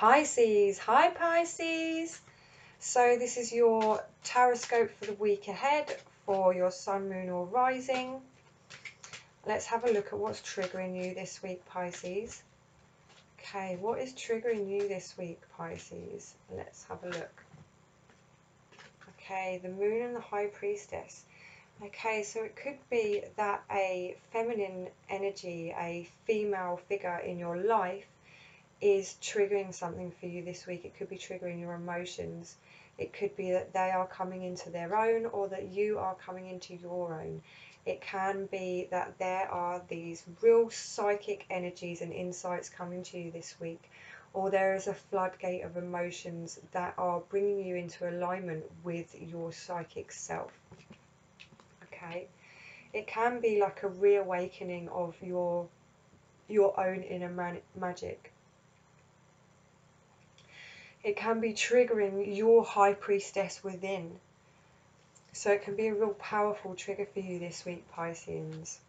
Pisces. Hi Pisces. So this is your taroscope for the week ahead for your sun, moon or rising. Let's have a look at what's triggering you this week, Pisces. Okay, what is triggering you this week, Pisces? Let's have a look. Okay, the moon and the high priestess. Okay, so it could be that a feminine energy, a female figure in your life is triggering something for you this week. It could be triggering your emotions. It could be that they are coming into their own, or that you are coming into your own. It can be that there are these real psychic energies and insights coming to you this week, or there is a floodgate of emotions that are bringing you into alignment with your psychic self. Okay, it can be like a reawakening of your own inner magic. It can be triggering your high priestess within. So it can be a real powerful trigger for you this week, Pisceans.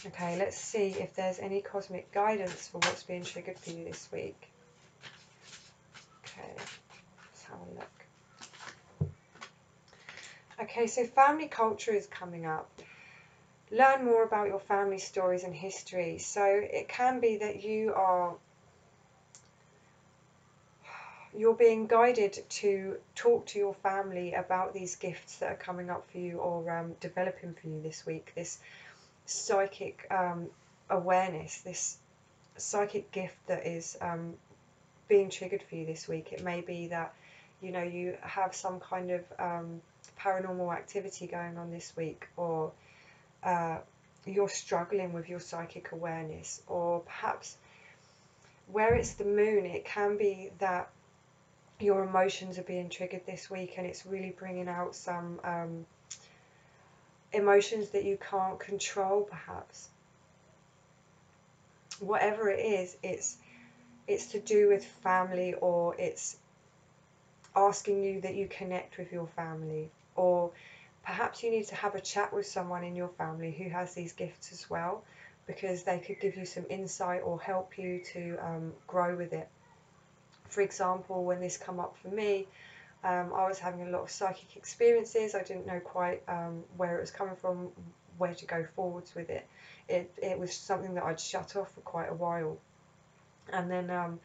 Okay, let's see if there's any cosmic guidance for what's being triggered for you this week. Okay, let's have a look. Okay, so family culture is coming up. Learn more about your family stories and history. So it can be that you're being guided to talk to your family about these gifts that are coming up for you, or developing for you this week. This psychic awareness, this psychic gift that is being triggered for you this week. It may be that you have some kind of paranormal activity going on this week, or you're struggling with your psychic awareness, or perhaps where it's the moon, it can be that your emotions are being triggered this week, and it's really bringing out some emotions that you can't control, perhaps. Whatever it is, it's to do with family, or it's asking you that you connect with your family, or perhaps you need to have a chat with someone in your family who has these gifts as well, because they could give you some insight or help you to grow with it. For example, when this come up for me, I was having a lot of psychic experiences. I didn't know quite where it was coming from, where to go forwards with it. It was something that I'd shut off for quite a while. And then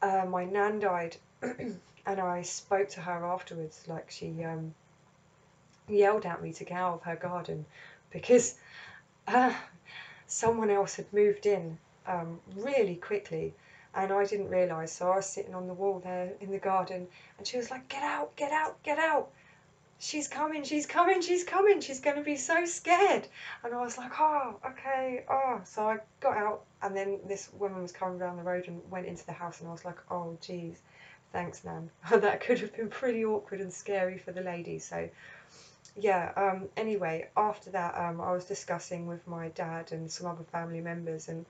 my nan died, and I spoke to her afterwards. Like, she yelled at me to get out of her garden because someone else had moved in really quickly, and I didn't realise. So I was sitting on the wall there in the garden, and she was like, "Get out, get out, get out. She's coming, she's coming, she's coming. She's going to be so scared." And I was like, "Oh, okay, oh." So I got out, and then this woman was coming down the road and went into the house, and I was like, "Oh, geez, thanks, Nan." That could have been pretty awkward and scary for the lady. So yeah, anyway, after that, I was discussing with my dad and some other family members, and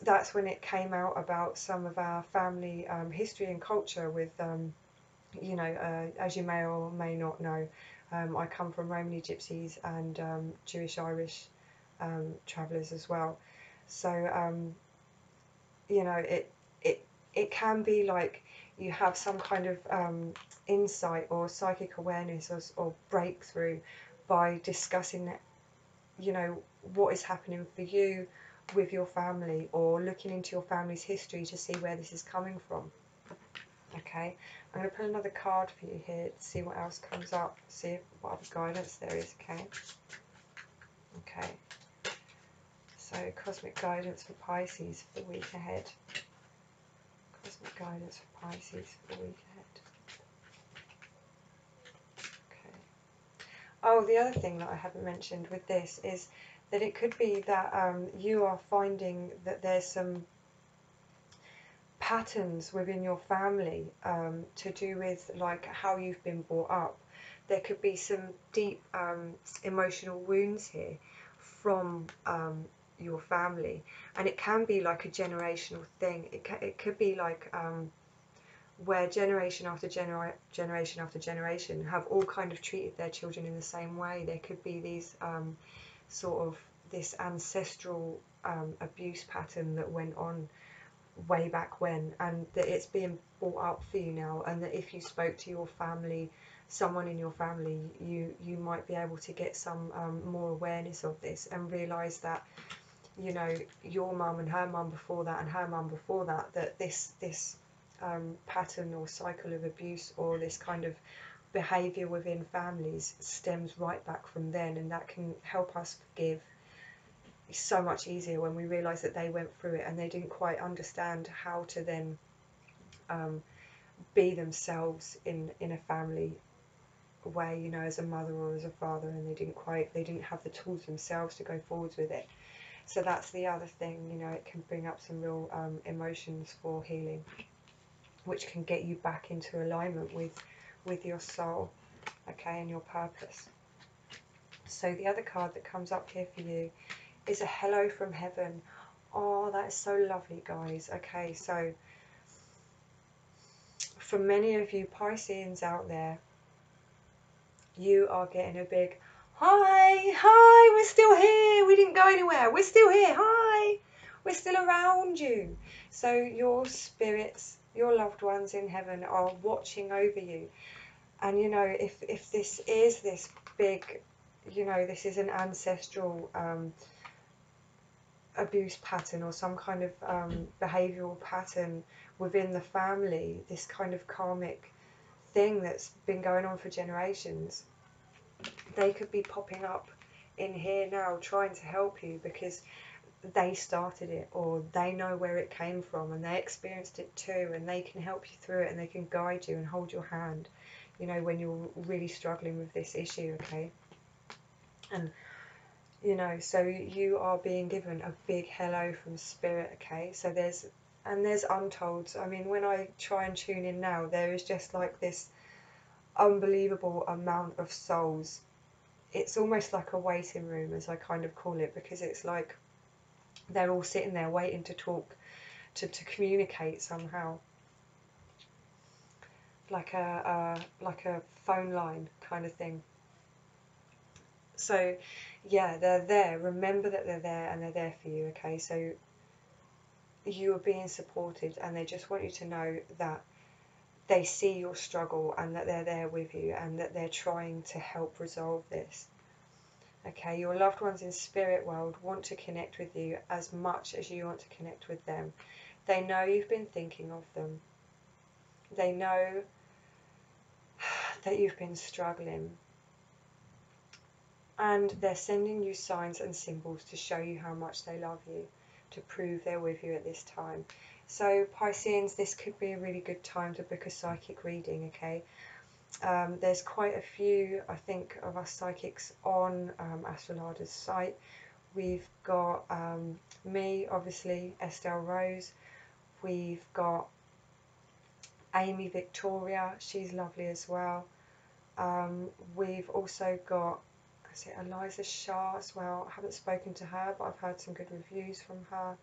that's when it came out about some of our family history and culture with, as you may or may not know, I come from Romany Gypsies and Jewish Irish travellers as well. So, it can be like you have some kind of insight or psychic awareness, or breakthrough by discussing what is happening for you with your family, or looking into your family's history to see where this is coming from. Okay, I'm going to put another card for you here to see what else comes up, see what other guidance there is. Okay, so cosmic guidance for Pisces for the week ahead. Cosmic guidance for Pisces for the week ahead. Okay. Oh, the other thing that I haven't mentioned with this is that it could be that you are finding that there's some patterns within your family to do with like how you've been brought up. There could be some deep emotional wounds here from your family, and it can be like a generational thing. It could be like where generation after generation after generation have all kind of treated their children in the same way. There could be these sort of this ancestral abuse pattern that went on way back when, and that it's being brought up for you now, and that if you spoke to your family, someone in your family, you might be able to get some more awareness of this and realize that, you know, your mum and her mum before that and her mum before that, that this pattern or cycle of abuse or this kind of behavior within families stems right back from then, and that can help us forgive so much easier when we realize that they went through it and they didn't quite understand how to then be themselves in a family way, you know, as a mother or as a father, and they didn't have the tools themselves to go forwards with it. So that's the other thing, you know, it can bring up some real emotions for healing, which can get you back into alignment with your soul, okay, and your purpose. So the other card that comes up here for you is a hello from heaven. Oh, that is so lovely, guys. Okay, so for many of you Pisceans out there, you are getting a big hi, we're still here, we didn't go anywhere, we're still here, hi, we're still around you. So your spirits, your loved ones in heaven are watching over you. And you know, if this is this big, you know, this is an ancestral abuse pattern or some kind of behavioural pattern within the family, this kind of karmic thing that's been going on for generations, they could be popping up in here now trying to help you because they started it, or they know where it came from and they experienced it too, and they can help you through it and they can guide you and hold your hand, you know, when you're really struggling with this issue, okay? And you know, so you are being given a big hello from spirit, okay? So there's untolds. I mean, when I try and tune in now, there is just like this unbelievable amount of souls. It's almost like a waiting room, as I kind of call it, because it's like they're all sitting there waiting to talk, to communicate somehow, like a phone line kind of thing. So yeah, they're there. Remember that they're there and they're there for you, okay? So you are being supported, and they just want you to know that they see your struggle and that they're there with you and that they're trying to help resolve this. Okay, your loved ones in spirit world want to connect with you as much as you want to connect with them. They know you've been thinking of them. They know that you've been struggling. And they're sending you signs and symbols to show you how much they love you, to prove they're with you at this time. So Pisceans, this could be a really good time to book a psychic reading, okay? There's quite a few, I think, of us psychics on Astrology's site. We've got me, obviously, Estelle Rose. We've got Amy Victoria, she's lovely as well. We've also got, is it Eliza Shah as well? I haven't spoken to her, but I've heard some good reviews from her.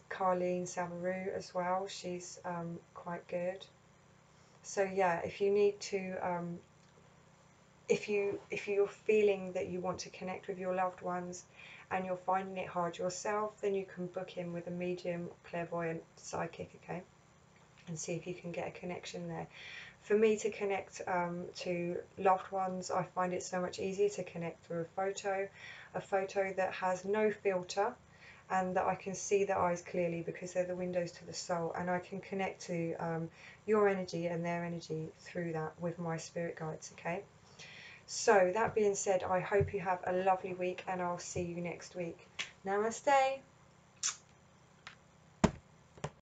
Carlene Samaru as well, she's quite good. So yeah, if you need to, if you're feeling that you want to connect with your loved ones and you're finding it hard yourself, then you can book in with a medium, clairvoyant, psychic, okay, and see if you can get a connection there. For me to connect to loved ones, I find it so much easier to connect through a photo that has no filter, and that I can see the eyes clearly because they're the windows to the soul, and I can connect to your energy and their energy through that with my spirit guides, okay? So that being said, I hope you have a lovely week, and I'll see you next week. Namaste.